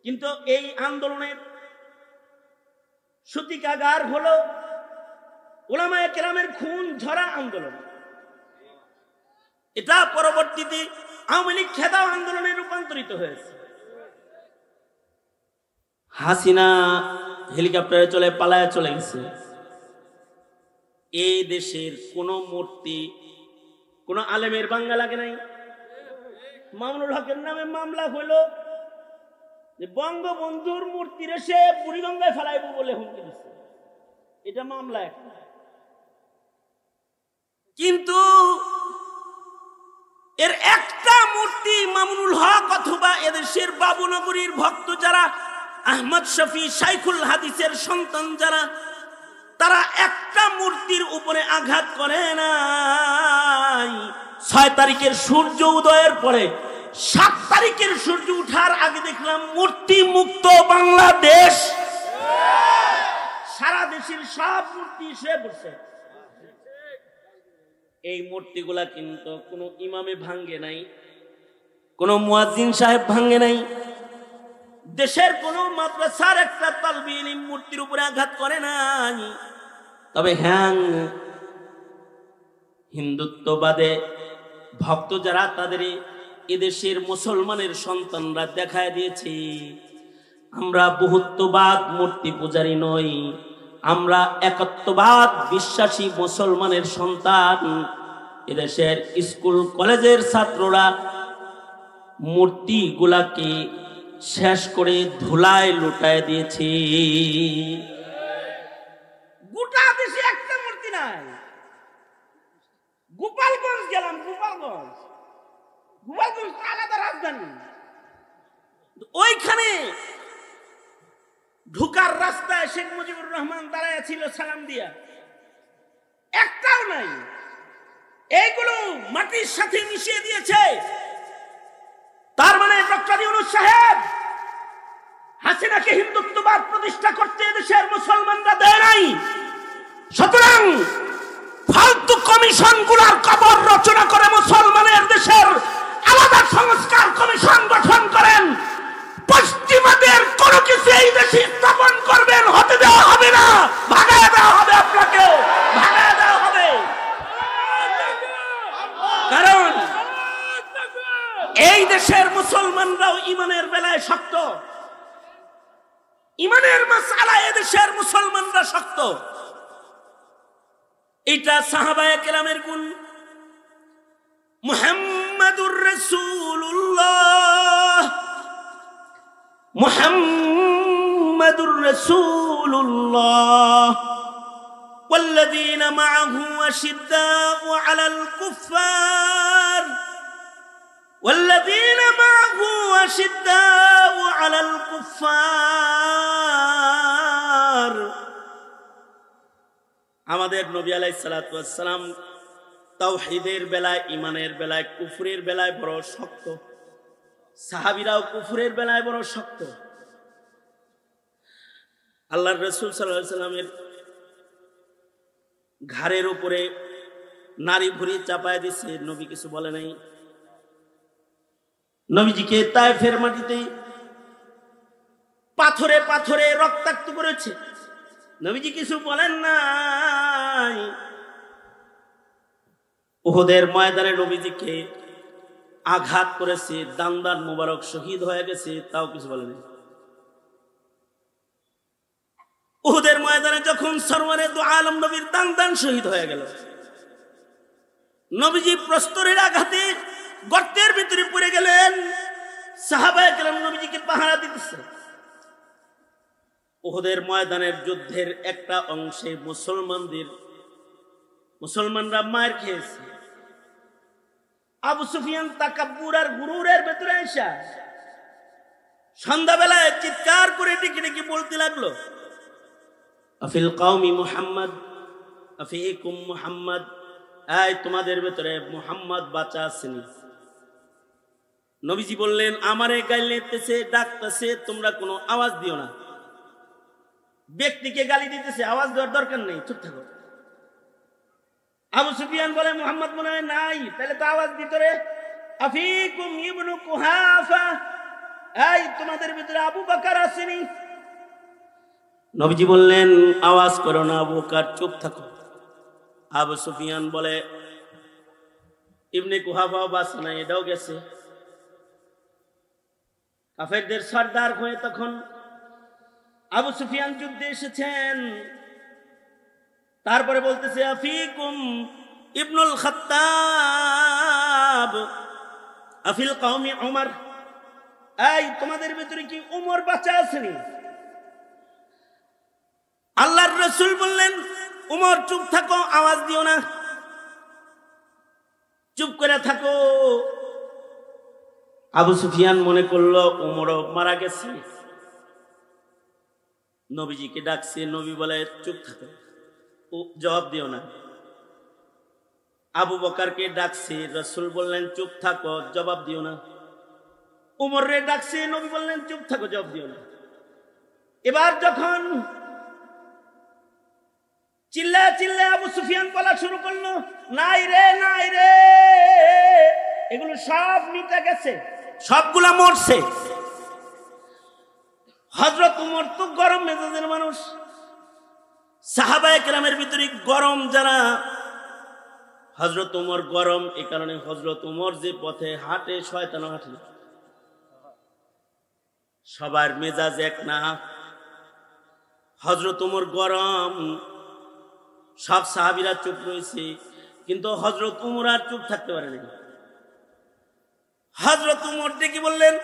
কিন্তু এই আন্দোলনের সূতিকাগার হলো উলামায়ে কেরামের খুন ঝরা আন্দোলন। এটা পরবর্তীতে আওয়ামী লীগ খেদাও আন্দোলনে রূপান্তরিত হয়েছে। হাসিনা হেলিকপ্টারে চলে পালায় চলে গেছে। এই দেশের কোন মূর্তি কোন আলেমের বাঙ্গা লাগে নাই। মামুনুল হকের নামে মামলা হইল যে বঙ্গবন্ধুর মূর্তি রেসে বুড়িগঙ্গায় ফেলাইব বলে হুমকি দিচ্ছে, এটা মামলা একটা। কিন্তু এর একটা মূর্তি মামুনুল হক অথবা এদেশের বাবুনগরীর ভক্ত যারা, আহমদ শফি শাইখুল হাদিসের সন্তান যারা, তারা একটা মূর্তির উপরে আঘাত করে নাই। 6 তারিখের সূর্য উদয়ের পরে 7 তারিখের সূর্য উঠার আগে দেখলাম মূর্তি মুক্ত বাংলাদেশ। সারা দেশের সব মূর্তি শুয়ে পড়ছে। এই মূর্তিগুলা কিন্তু কোনো ইমামে ভাঙ্গে নাই, কোনো মুয়াজ্জিন সাহেব ভাঙ্গে নাই, দেশের কোনো মাদ্রাসার একটা তালবে ইলম মূর্তির উপরে আঘাত করে নাই। তবে হ্যাঁ, হিন্দুত্ববাদে ভক্ত যারা, তাদের এদেশের মুসলমানের সন্তানরা দেখায় দিয়েছে আমরা বহুত্ববাদ মূর্তি পূজারী নই, আমরা একত্ববাদ বিশ্বাসী মুসলমানের সন্তান। এদেশের স্কুল কলেজের ছাত্ররা মূর্তিগুলাকে শেষ করে ধুলায় লুটায় দিয়েছে। গোটা দেশে একটা মূর্তি নাই। গোপালগঞ্জ গেলাম, গোপালগঞ্জ আলাদা রাজধানী, ওইখানে ঢুকার রাস্তায় শেখ মুজিবুর রহমান দাঁড়ায় ছিল সালাম দিয়া, একটাও নাই। এইগুলো মাটির সাথে মিশিয়ে দিয়েছে। তার মানে ডক্টর ইউনূস সাহেব হাসিনাকে হিন্দুত্ববাদ প্রতিষ্ঠা করতে দেশের মুসলমানরা দেয় নাই। সুতরাং ফালতু কমিশনগুলোর কবর রচনা করে মুসলমানের দেশের আলাদা সংস্কার কমিশন গঠন করেন। পশ্চিমাদের কোন কিছু এই দেশে স্থাপন করবেন হতে দেওয়া হবে না, ভাগায় দেওয়া হবে, আপনাকে ভাগায় দেওয়া হবে। কারণ এই দেশের মুসলমানরাও ইমানের বেলায় শক্ত, ইমানের মাসআলায় এদেশের মুসলমানরা শক্ত। এটা সাহাবায়ে কেরামের গুণ। মুহাম্মাদুর রাসূলুল্লাহ, মুহাম্মাদুর রাসূলুল্লাহ والذين معه أشداء على الكفار والذين معه أشداء على الكفار। আমাদের নবী আলাইহিস সালাতু ওয়াস সালাম তাওহীদের বেলায়, ইমানের বেলায়, কুফরের বেলায় বড় শক্ত। সাহাবীরাও কুফরের বেলায় বড় শক্ত। আল্লাহর রাসূল সাল্লাল্লাহু আলাইহি ওয়াসাল্লামের ঘাড়ের উপরে নারী ভুঁড়ি চাপায় দিছে, নবী কিছু বলে নাই। নবীজিকে তায়েফের মাটিতে পাথরে পাথরে রক্তাক্ত করেছে, নবীজি কিছু বলেন নাই। উহুদের ময়দানে নবীজিকে আঘাত করেছে, দান্দান মুবারক শহীদ হয়ে গেছে, তাও কিছু বলেনি। উহুদের ময়দানে যখন সরওয়ারে দু আলম নবীর দান্দান শহীদ হয়ে গেল, নবীজি প্রস্তরের আঘাতে গর্তের ভিতরে পড়ে গেলেন, সাহাবায়ে কেরাম নবীজিকে পাহারা দিতেছে। উহুদের ময়দানের যুদ্ধের একটা অংশে মুসলমানরা মার খেয়েছে, আবু সুফিয়ান তাকাব্বুর আর গুরুরের ভেতরে এসে সন্ধ্যাবেলায় চিৎকার করে ডেকে ডেকে বলতে লাগলো, আফিল কওমি মুহাম্মদ, আফিকুম মুহাম্মদ, এই তোমাদের ভেতরে মুহাম্মদ বাঁচা আছেনি? নবীজি বললেন, আমারে গাইলেতেছে, ডাকতেছে, তোমরা কোনো আওয়াজ দিও না। ব্যক্তিকে গালি দিতেছে, আওয়াজ দেওয়ার দরকার নেই, চুপ থাকো। আবু সুফিয়ান বলে, মুহাম্মদ মনে হয় নাই, তাহলে তো আওয়াজ দিত রে। আফিকুম ইবনু কুহাফা, এই তোমাদের ভিতরে আবু বকর আসেনি? নবীজি বললেন, আওয়াজ করো না আবু বকর, চুপ থাকো। আবু সুফিয়ান বলে, ইবনে কুহাফাও বাঁচে নাই, এটাও গেছে। কাফেরদের সর্দার হয়ে তখন আবু সুফিয়ান যুদ্ধে এসেছেন। তারপরে বলতেছে, আফিকুম ইবনুল খাত্তাব, আফিল কওমি উমর, এই তোমাদের ভিতরে কি উমর বাঁচা আছেনি? আল্লাহর রাসূল বললেন, উমর চুপ থাকো, আওয়াজ দিও না, চুপ করে থাকো। আবু সুফিয়ান মনে করলো উমরও মারা গেছে, নবীজিকে ডাকছে। নবী বলে, চুপ থাকো, জবাব দিও না। আবু বকরকে ডাকছে, রাসূল বললেন, চুপ থাকো, জবাব দিও না। উমরে ডাকছে, নবী বললেন, চুপ থাকো, জবাব দিও না। এবার যখন চিল্লা চিল্লা আবু সুফিয়ান বলা শুরু করলো, নাই রে, নাই রে, এগুলো সব মিটে গেছে, সবগুলা মরছে। হযরত উমর তো গরম মেজাজের মানুষ, সাহাবায়ে কেরামের ভিতরে গরম যারা, হযরত উমর গরম। এই কারণে হযরত উমর যে পথে হাঁটে, শয়তানও হাঁটে না। সবার মেজাজ এক না। হযরত উমর গরম, সব সাহাবীরা চুপ রয়েছে, কিন্তু হযরত উমর আর চুপ থাকতে পারে না। হযরত উমর ডেকে বললেন,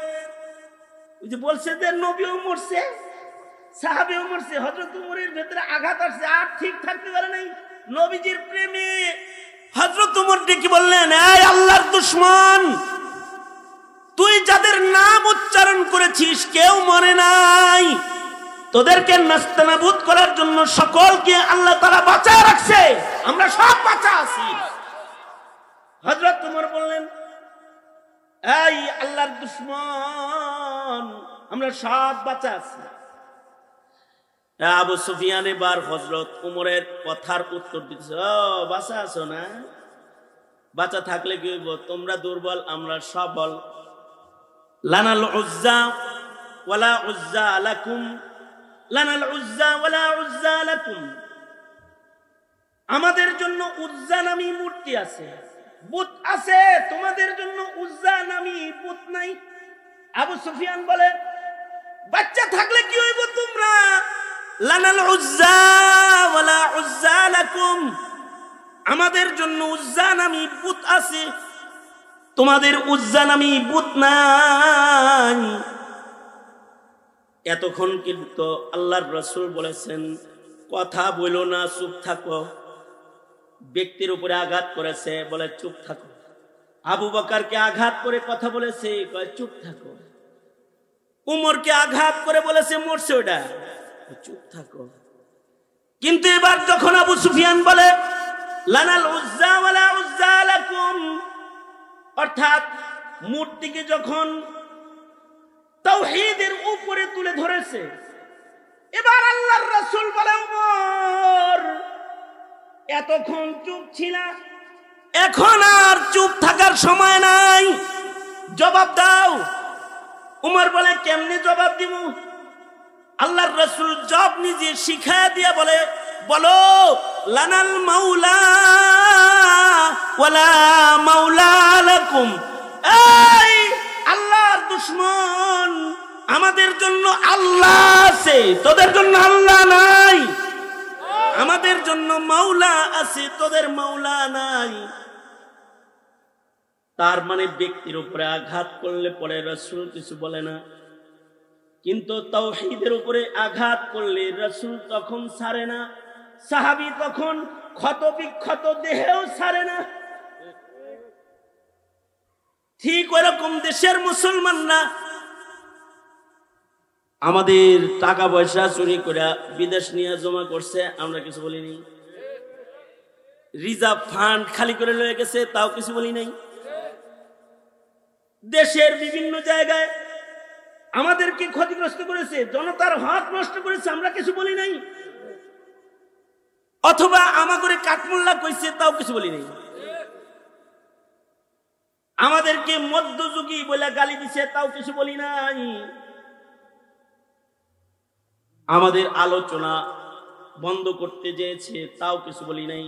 ওই যে বলছে যে নবীও মরছে, সাহাবীও মরছে, হযরত উমরের ভেতরে আঘাত আসছে, আর ঠিক থাকতে পারে নাই নবীজির প্রেমে। হযরত উমর ডেকে বললেন, এই আল্লাহর দুশমন, তুই যাদের নাম উচ্চারণ করেছিস কেউ মরে নাই, তোদেরকে নাস্তানাবুদ করার জন্য সকলকে আল্লাহ তাআলা বাঁচায় রাখছে, আমরা সব বাঁচা আছি। হযরত উমর বললেন, এই আল্লাহর দুশমন, আমরা সব বাঁচা আছি। আবু সুফিয়ান এবার হযরত উমরের কথার উত্তর দিতেছে, ও বাঁচা আছো না? বাঁচা থাকলে কি হইব? তোমরা দুর্বল, আমরা সবল। লানাল উজ্জা ওয়ালা উজ্জা লাকুম, লানাল উজ্জা ওয়ালা উজ্জা লাকুম। আমাদের জন্য উজ্জা নামী মূর্তি আছে, বুত আছে, তোমাদের জন্য উজ্জা নামী বুত নাই। আবু সুফিয়ান বলে, বাচ্চা থাকলে কি হইব তোমরা? লানাল উজ্জা ওয়ালা উজ্জা লাকুম, আমাদের জন্য উজ্জা নামী বুত আছে, তোমাদের উজ্জা নামী বুত নাই। এতক্ষণ কিন্তু আল্লাহর রাসূল বলেছেন, কথা বলো না, চুপ থাকো। ব্যক্তির উপরে আঘাত করেছে, বলে চুপ থাকো। আবু বকরকে আঘাত করে কথা বলেছে, কয় চুপ থাকো। উমরকে আঘাত করে বলেছে, মরছে ওটা, চুপ থাকো। কিন্তু এবার যখন আবু সুফিয়ান বলে, লানাল উজ্জা ওয়ালা উজ্জা লাকুম, অর্থাৎ মূর্তিকে যখন তাওহীদের উপরে তুলে ধরেছে, এবার আল্লাহর রাসূল বলে, উমর এতক্ষণ চুপ ছিলা, এখন আর চুপ থাকার সময় নাই, জবাব দাও। উমর বলে, কেমনে জবাব দিব? আল্লাহর রাসূল জবাব নিজে শিখায়া দিয়া বলে, বলো, লানাল মাওলা ওয়ালা মাওলা লাকুম। এই আল্লাহর দুশমন, আমাদের জন্য আল্লাহ আছে, তোদের জন্য আল্লাহ নাই। আমাদের জন্য মাওলা আছে, তোদের মাওলা নাই। তার মানে ব্যক্তির উপরে আঘাত করলে পরে রাসূল কিছু বলে না, কিন্তু তাওহীদের উপরে আঘাত করলে রাসূল তখন ছাড়ে না, সাহাবী তখন ক্ষত বিক্ষত দেহেও ছাড়ে না। ঠিক ওইরকম দেশের মুসলমানরা আমাদের টাকা পয়সা চুরি করে বিদেশ নিয়ে জমা করছে, আমরা কিছু বলিনি। রিজার্ভ ফান্ড খালি করে লয়ে গেছে, তাও কিছু বলি নাই। দেশের বিভিন্ন জায়গায় আমাদেরকে ক্ষতিগ্রস্ত করেছে, জনতার হক নষ্ট করেছে, আমরা কিছু বলি নাই। অথবা আমাকে কাঠমোল্লা কইছে, তাও কিছু বলি নাই। আমাদেরকে মধ্যযুগী বলে গালি দিছে, তাও কিছু বলি নাই। আমাদের আলোচনা বন্ধ করতে চেয়েছে, তাও কিছু বলি নাই।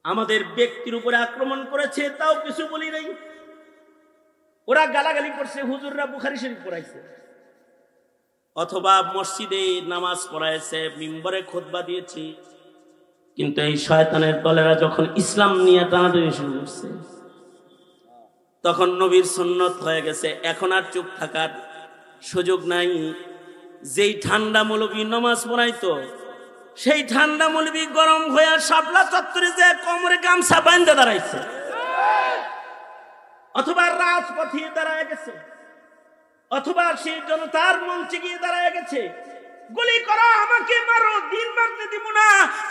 আমাদের ব্যক্তির উপরে আক্রমণ করেছে, তাও কিছু বলি নাই। ওরা গালাগালি করছে, হুজুররা বুখারী শরীফ পড়াইছে, অথবা মসজিদে নামাজ পড়াইছে, মিম্বরে খুতবা দিয়েছি। কিন্তু এই শয়তানের দলেরা যখন ইসলাম নিয়ে টানাটানি শুরু করছে, তখন নবীর সুন্নত হয়ে গেছে, এখন আর চুপ থাকার সুযোগ নাই। যেই ঠান্ডা মৌলবী নামাজ পড়াইতো, সেই ঠান্ডা মৌলবী গরম হয়ে শাপলা চত্বরে যে কোমরে গামছা বাঁধে দাঁড়াইছে, অথবা রাজপথে দাঁড়ায় গেছে, অথবা সেই জনতার মঞ্চে গিয়ে দাঁড়ায় গেছে, গুলি করো, আমাকে মারো, দিন মারতে দিব না,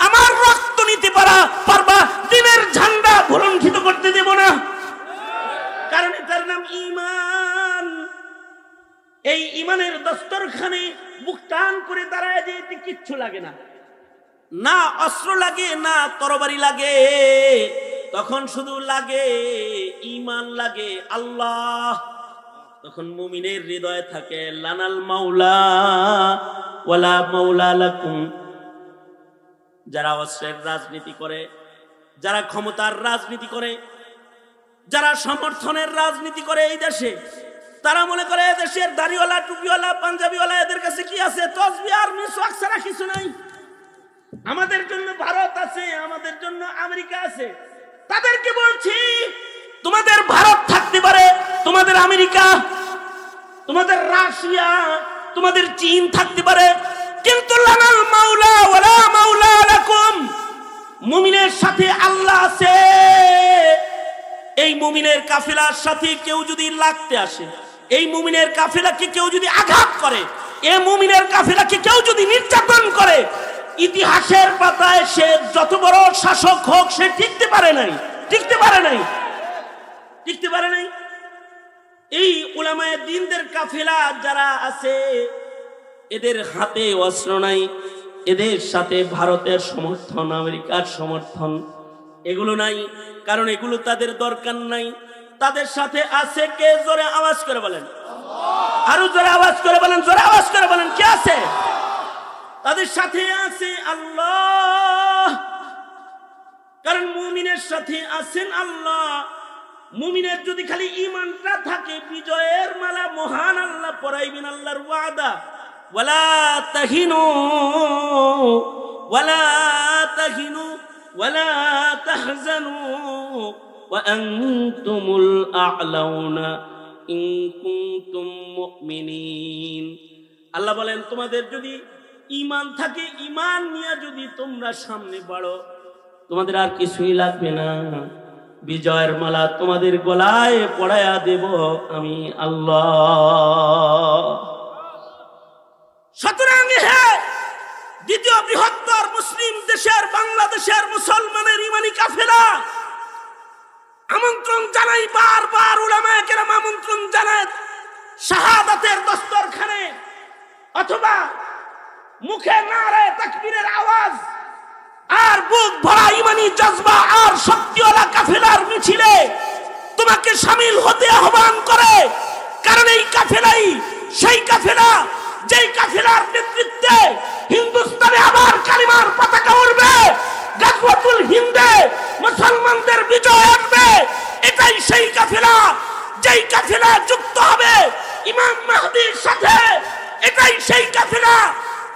আমার রক্ত নিতে পারবা, দিনের ঝান্ডা ভুলণ্ঠিত করতে দেব না। কারণ এটার নাম ঈমান। এই ঈমানের দস্তরখানে বুক টান করে দাঁড়ায় যেতে কিচ্ছু লাগে না, না অস্ত্র লাগে, না তরবারি লাগে, তখন শুধু লাগে ঈমান, লাগে আল্লাহ। তখন মুমিনের হৃদয়ে থাকে লানাল মাওলা ওয়ালা মাওলা লাকুম। যারা অস্ত্রের রাজনীতি করে, যারা ক্ষমতার রাজনীতি করে, যারা সমর্থনের রাজনীতি করে এই দেশে, তারা মনে করে দেশের দাড়িওয়ালা, টুপিওয়ালা, পাঞ্জাবিওয়ালা এদের কাছে কি আছে? তসবিহ আর মিসওয়াক ছাড়া কিছু নাই। আমাদের জন্য ভারত আছে, আমাদের জন্য আমেরিকা আছে। তাদেরকে বলছি, তোমাদের ভারত থাকতে পারে, তোমাদের আমেরিকা, তোমাদের রাশিয়া, তোমাদের চীন থাকতে পারে, কিন্তু লানাল মাওলা ওয়ালা মাওলা লাকুম। মুমিনের সাথে আল্লাহ আছে। এই মুমিনের কাফেলার সাথে কেউ যদি লাগতে আসে, এই মুমিনের কাফেলাকে কেউ যদি আঘাত করে, এই মুমিনের কাফেলাকে কেউ যদি নির্যাতন করে, ইতিহাসের পাতায় সে যত বড় শাসক হোক, সে টিকতে পারে নাই, টিকতে পারে নাই, টিকতে পারে নাই। এই উলামায়ে দ্বীনদের কাফেলা যারা আছে, এদের হাতে অস্ত্র নাই, এদের সাথে ভারতের সমর্থন, আমেরিকার সমর্থন এগুলো নাই, কারণ এগুলো তাদের দরকার নাই। তাদের সাথে আছে কে? জোরে আওয়াজ করে বলেন, আরো জোরে আওয়াজ করে বলেন, জোরে আওয়াজ করে বলেন, কে আছে? তাদের সাথে আছে আল্লাহ। কারণ মুমিনের সাথে আছেন আল্লাহ। মুমিনের যদি খালি ঈমানটা থাকে, বিজয়ের মালা মহান আল্লাহ পরাইবেন, আল্লাহর ওয়াদা, ওয়ালা তাহিনু ওয়ালা তাহিনু ওয়ালা তাহজানু ওয়া আনতুমুল আ'লাউনা ইন কুনতুম মুমিনিন। আল্লাহ বলেন, তোমাদের যদি ঈমান থাকে, ঈমান নিয়ে যদি তোমরা সামনে বাড়ো, তোমাদের আর কিছুই লাগবে না, বিজয়ের মালা তোমাদের গলায় পরায়া দেব আমি আল্লাহ। সুতরাং দ্বিতীয় বৃহত্তর মুসলিম দেশের বাংলাদেশের মুসলমানের ঈমানি কাফেলা আমন্ত্রণ জানাই, বারবার উলামায়ে কেরাম আমন্ত্রণ জানায় শাহাদাতের দস্তরখানে, অথবা মুখে নারে তাকবীরের আওয়াজ আর বুক ভরা ঈমানি জজবা আর শক্তিওয়ালা কাফেলার মিছিলে তোমাকে শামিল হতে আহ্বান করে। কারণ এই কাফেলাই সেই কাফেলা, যেই কাফেলার নেতৃত্বে হিন্দুস্তানে আবার কালিমার পতাকা উড়বে, গাজওয়াতুল হিন্দে মুসলমানদের বিজয় আসবে। এটাই সেই কাফেলা, যেই কাফেলা যুক্ত হবে ইমাম মাহদীর সাথে। এটাই সেই কাফেলা,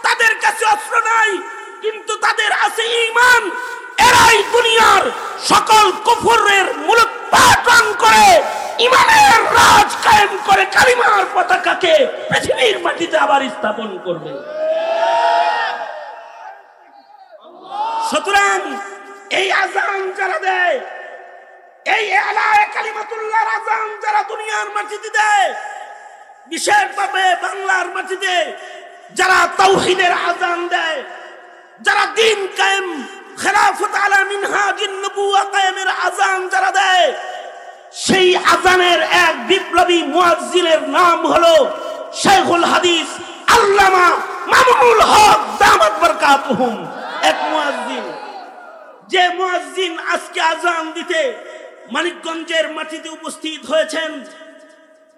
তাদের কাছে অস্ত্র নাই, কিন্তু তাদের আছে ঈমান। এরাই দুনিয়ার সকল কুফরের মূলোৎপাটন করে ঈমানের রাজ কায়েম করে কালিমার পতাকাকে পৃথিবীর মাটিতে আবার স্থাপন করবে। সুতরাং এই আযান যারা দেয়, এই আলায়ে কালিমাতুল্লাহর আযান যারা দুনিয়ার মাটিতে দেয়, বিশেষভাবে বাংলার মাটিতে যারা তাওহীদের আযান দেয়, যারা দ্বীন কায়েম খেলাফত আলা মিনহাজিন নবুওয়া কায়েমের আযান যারা দেয়, সেই আযানের এক বিপ্লবী মুয়াজ্জিনের নাম হলো শাইখুল হাদিস আল্লামা মামুনুল হক দামাত বারকাতুহুম। এক মুয়াজ্জিন, যে মুয়াজ্জিন আজকে আযান দিতে মানিকগঞ্জের মাটিতে উপস্থিত হয়েছেন,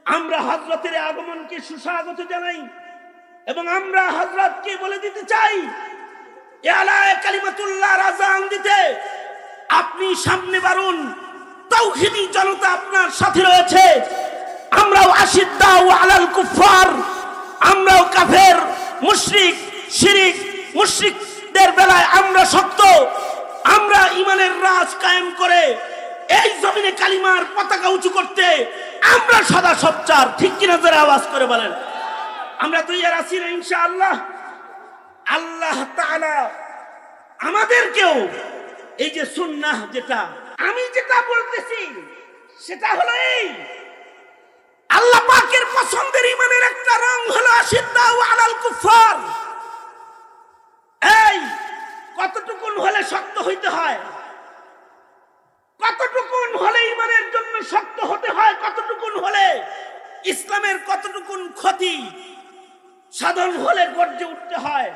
আমরা হযরতের আগমনকে সুস্বাগত জানাই এবং আমরা হযরতকে বলে দিতে চাই, এ আলায়ে কালিমাতুল্লাহর আযান দিতে আপনি সামনে বাড়ুন। তাওহীদি জনতা আপনার সাথে রয়েছে। আমরাও আশিদ্দাউ আলাল কুফার, আমরাও কাফের, মুশরিক, শিরিক, মুশরিকদের বেলায় আমরা শক্ত। আমরা ঈমানের রাজ কায়েম করে এই জমিনে কালিমার পতাকা উঁচু করতে আমরা সদা সোচ্চার। ঠিক কিনা যারা আওয়াজ করে বলেন? আমরা তৈরি আছি না ইনশাআল্লাহ? আল্লাহ তাআলা আমাদেরকেও এই যে সুন্নাহ, যেটা আমি যেটা বলতেছি সেটা হলো এই, আল্লাহ পাকের পছন্দের ঈমানের একটা রং হলো আশিদ্দাউ আলাল কুফার। এই কতটুকুন হলে শক্ত হইতে হয়, কতটুকুন হলে ঈমানের জন্য শক্ত হতে হয়, কতটুকুন হলে ইসলামের কতটুকুন ক্ষতি সাধন হলে গর্জে উঠতে হয়,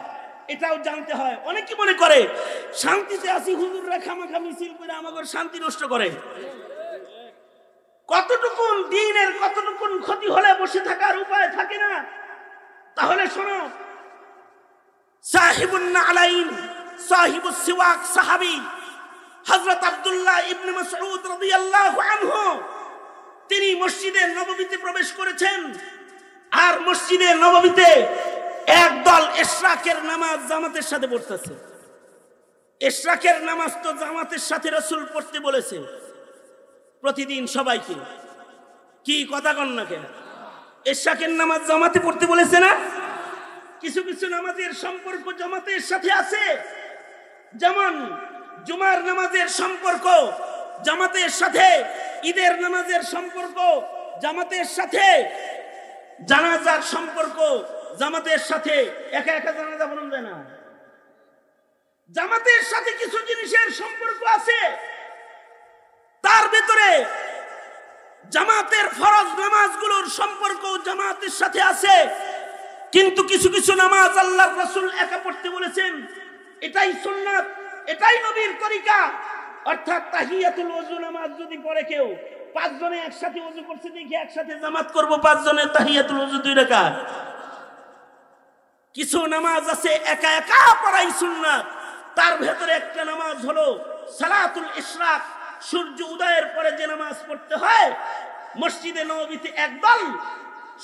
এটাও জানতে হয়। অনেকে মনে করে শান্তিতে আসি, হুজুররা খামাখা মিছিল করে আমাদের শান্তি নষ্ট করে। কতটুকুন দ্বীনের কতটুকুন ক্ষতি হলে বসে থাকার উপায় থাকে না? তাহলে শোনো, সাহিবুন নালাইন, সাহিবুস সিওয়াক সাহাবী হযরত আব্দুল্লাহ ইবনে মাসউদ রাদিয়াল্লাহু আনহু, তিনি মসজিদে নববীতে প্রবেশ করেছেন। আর মসজিদে নববীতে একদল ইশরাকের নামাজ জামাতের সাথে পড়তেছে। ইশরাকের নামাজ তো জামাতের সাথে রাসূল পড়তে বলেছে প্রতিদিন সবাইকে। কি কথা কন না কেন? ইশরাকের নামাজ জামাতে পড়তে বলেছে না? কিছু কিছু নামাজের সম্পর্ক জামাতের সাথে আছে, যেমন জুমার নামাজের সম্পর্ক জামাতের সাথে, ঈদের নামাজের সম্পর্ক জামাতের সাথে, জানাজার সম্পর্ক জামাতের সাথে। একা একা জানাজা পড়ানো যায় না। জামাতের সাথে কিছু জিনিসের সম্পর্ক আছে। তার ভিতরে জামাতের ফরজ নামাজগুলোর সম্পর্ক জামাতের সাথে আছে। কিন্তু কিছু কিছু নামাজ আল্লাহর রাসূল একা পড়তে বলেছেন। এটাই সুন্নাত, এটাই নবীর তরিকা। অর্থাৎ তাহিয়াতুল ওযু নামাজ যদি পড়ে কেউ, 5 জনে একসাথে ওযু করছে দেখি একসাথে জামাত করব, 5 জনের তাহিয়াতুল ওযু 2 রাকাত। কিছু নামাজ আছে একা একা পড়াই সুন্নাত। তার ভেতরে একটা নামাজ হলো সালাতুল ইশরাক, সূর্য উদয়ের পরে যে নামাজ পড়তে হয়। মসজিদে নববীতে একদল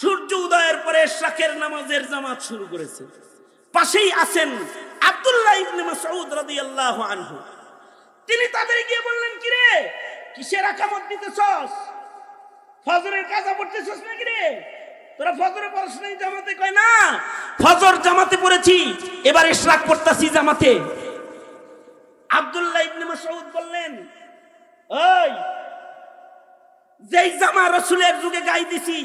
সূর্য উদয়ের পরে ইশরাকের নামাজের জামাত শুরু করেছে। পাশেই আছেন আব্দুল্লাহ ইবনে মাসউদ রাদিয়াল্লাহু আনহু। তিনি তাদের গিয়ে বললেন, কি রে, কিসের আকামত দিতেছস? ফজরের কাজা পড়তেছস নাকি রে? তোরা ফজরে পড়ছ না জামাতে? কয় না, ফজর জামাতে পড়েছি, এবার ইশরাক পড়তাছি জামাতে। আব্দুল্লাহ ইবনে মাসউদ বললেন, ওই যেই জামা রাসূলের যুগে গাই দিছি,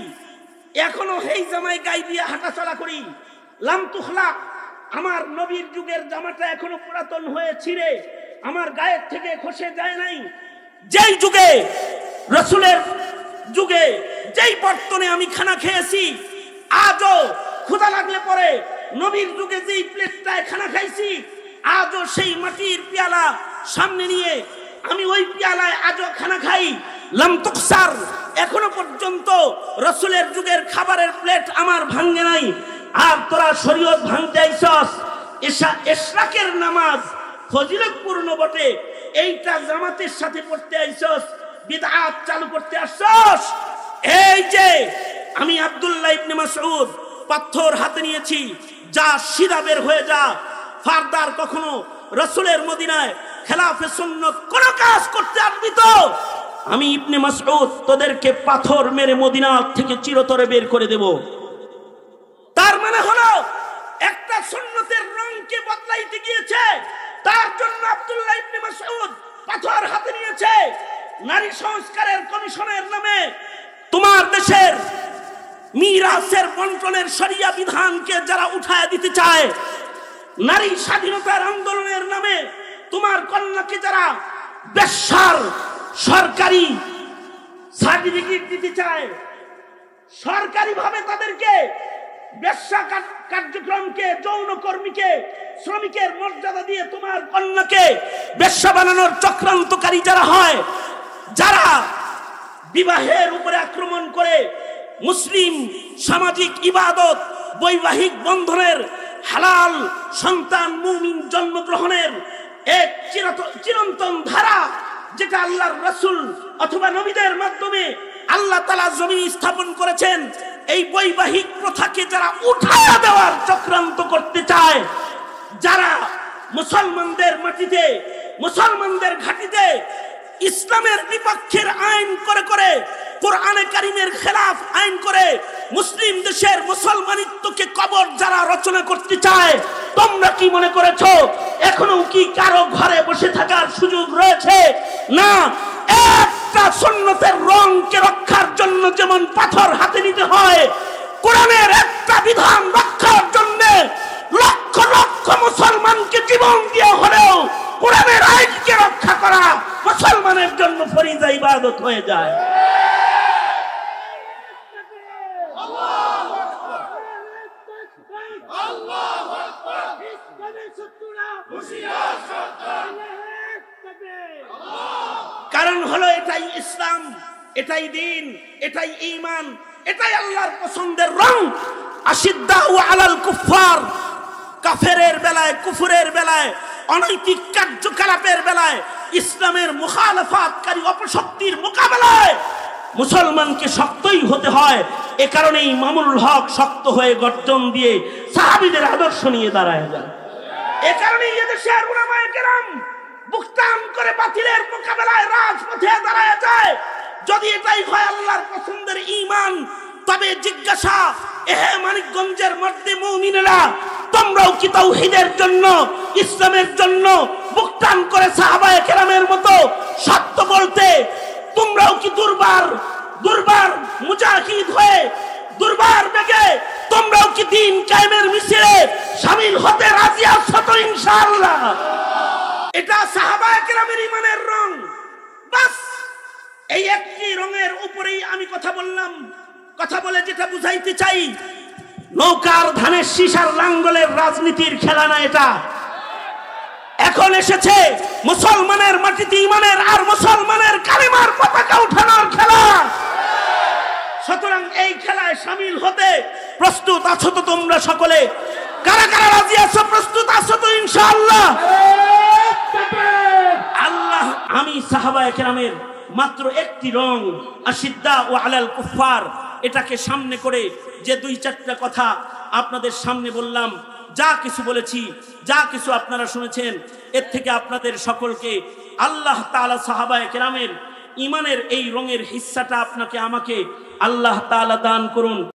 এখনো সেই জামায় গাই দিয়ে হাঁটাচলা করি। লাম তুখলাক, আমার নবীর যুগের জামাটা এখনো পুরাতন হয়ে ছিঁড়ে আমার গায়ের থেকে খসে যায় নাই। যেই যুগে রাসূলের যুগে যেই বর্তনে আমি খানা খেয়েছি, আজও ক্ষুধা লাগলে পরে নবীর যুগে যেই প্লেটটায় খানা খাইছি, আজও সেই মাটির পেয়ালা সামনে নিয়ে আমি ওই পেয়ালায় আজও খানা খাই। লাম তুকসার, এখনো পর্যন্ত রাসূলের যুগের খাবারের প্লেট আমার ভাঙে নাই। আর তোরা শরীয়ত ভাঙতে আইছস। ইশরাকের নামাজ ফজিলতপূর্ণ বটে, এইটা জামাতের সাথে পড়তে আইছস, বিদআত চালু করতে আসছস। এই যে আমি আব্দুল্লাহ ইবনে মাসউদ পাথর হাতে নিয়েছি, যা সিধা বের হয়ে যা। ফারদার কখনো রাসূলের মদিনায় খেলাফে সুন্নাত কোন কাজ করতে আসবি তো আমি ইবনে মাসউদ তোদেরকে পাথর মেরে মদিনা থেকে চিরতরে বের করে দেব। তার মানে হলো একটা সুন্নতের রংকে বদলাইতে গিয়েছে, তার জন্য আব্দুল্লাহ ইবনে মাসউদ পাথর হাতে নিয়েছে। নারী সংস্কারের কমিশনের নামে তোমার দেশের মিরাসের বন্টনের শরিয়া বিধানকে যারা উঠায় দিতে চায়, নারী স্বাধীনতার আন্দোলনের নামে তোমার কন্যাকে যারা বেশ্যার সরকারি সার্টিফিকেট দিতে চায়, সরকারিভাবে তাদেরকে বেশ্যা কার্যক্রমকে, যৌনকর্মীকে শ্রমিকের মর্যাদা দিয়ে তোমার কন্যাকে বেশ্যা বানানোর চক্রান্তকারী যারা হয়, যারা বিবাহের উপরে আক্রমণ করে মুসলিম সামাজিক ইবাদত, বৈবাহিক বন্ধনের, হালাল সন্তান মুমিন জন্মগ্রহণের এক চিরন্তন ধারা, যেটা আল্লাহর রাসূল অথবা নবীদের মাধ্যমে আল্লাহ তাআলা জমিনে স্থাপন করেছেন, এই বৈবাহিক প্রথাকে যারা উঠায়া দেওয়ার চক্রান্ত করতে চায়, যারা মুসলমানদের মাটিতে, মুসলমানদের ঘাটিতে ইসলামের বিপক্ষের আইন করে করে, কোরআনে কারিমের খেলাফ আইন করে মুসলিম দেশের মুসলমানিত্বকে কবর যারা রচনা করতে চায়, তোমরা কি মনে করেছো এখনো কি কারো ঘরে বসে থাকার সুযোগ রয়েছে? না, একটা সুন্নতের রংকে রক্ষার জন্য যেমন পাথর হাতে নিতে হয়, কোরআনের একটা বিধান রক্ষার জন্য লক্ষ লক্ষ মুসলমানকে জীবন দিয়ে হলেও কোরআনের আইনকে রক্ষা করা মুসলমানের জন্য ফরিজা ইবাদত হয়ে যায়। কারণ হলো এটাই ইসলাম, এটাই দ্বীন, এটাই ঈমান, এটাই আল্লাহর পছন্দের রং। আশিদ্দাউ আলাল কুফার, কাফেরের বেলায়, কুফরের বেলায়, অনৈতিক কার্যকলাপের বেলায়, ইসলামের মুখালাফাতকারী অপশক্তির মোকাবেলায় মুসলমানকে শক্তই হতে হয়। এ কারণে ইমামুল হক শক্ত হয়ে গর্জন দিয়ে সাহাবীদের আদর্শ নিয়ে দাঁড়ায় যান। এ কারণে এদেশের উলামায়ে কেরাম বুকটান করে বাতিলের মোকাবেলায় রাজপথে দাঁড়ায় যায়। যদি এটাই হয় আল্লাহর পছন্দের ঈমান, তবে জিজ্ঞাসা, এহে মানিকগঞ্জের মর্দে মুমিনেরা, তোমরাও কি তাওহীদের জন্য, ইসলামের জন্য বুকটান করে সাহাবায়ে কেরামের মতো সত্য বলতে তোমরাও কি দুর্বার মুজাহিদ হয়ে, দুর্বার বেগে তোমরাও কি দ্বীন কায়েমের মিছিলে শামিল হতে রাজি আছো তো ইনশাআল্লাহ? এটা সাহাবায়ে কেরামের ঈমানের রং। বাস এই একটি রঙের উপরেই আমি কথা বললাম। কথা বলে যেটা বুঝাইতে চাই, নৌকার ধানের শীষার লাঙ্গলের রাজনীতির খেলা না এটা। এখন এসেছে মুসলমানের মাটিতে ঈমানের আর মুসলমানের কালিমার পতাকা উঠানোর খেলা। সুতরাং এই খেলায় শামিল হতে প্রস্তুত আছো তো তোমরা সকলে? কারা কারা রাজি আছো, প্রস্তুত আছো তো ইনশাআল্লাহ? আল্লাহ, আমি সাহাবায়ে কেরামের মাত্র একটি রং আশিদ্দাউ আলাল কুফার, এটাকে সামনে করে যে দুই চারটা কথা আপনাদের সামনে বললাম, যা কিছু বলেছি, যা কিছু আপনারা শুনেছেন, এর থেকে আপনাদের সকলকে আল্লাহ তাআলা সাহাবায়ে কেরামের ঈমানের এই রঙের হিস্সাটা আপনাকে আমাকে আল্লাহ তাআলা দান করুন।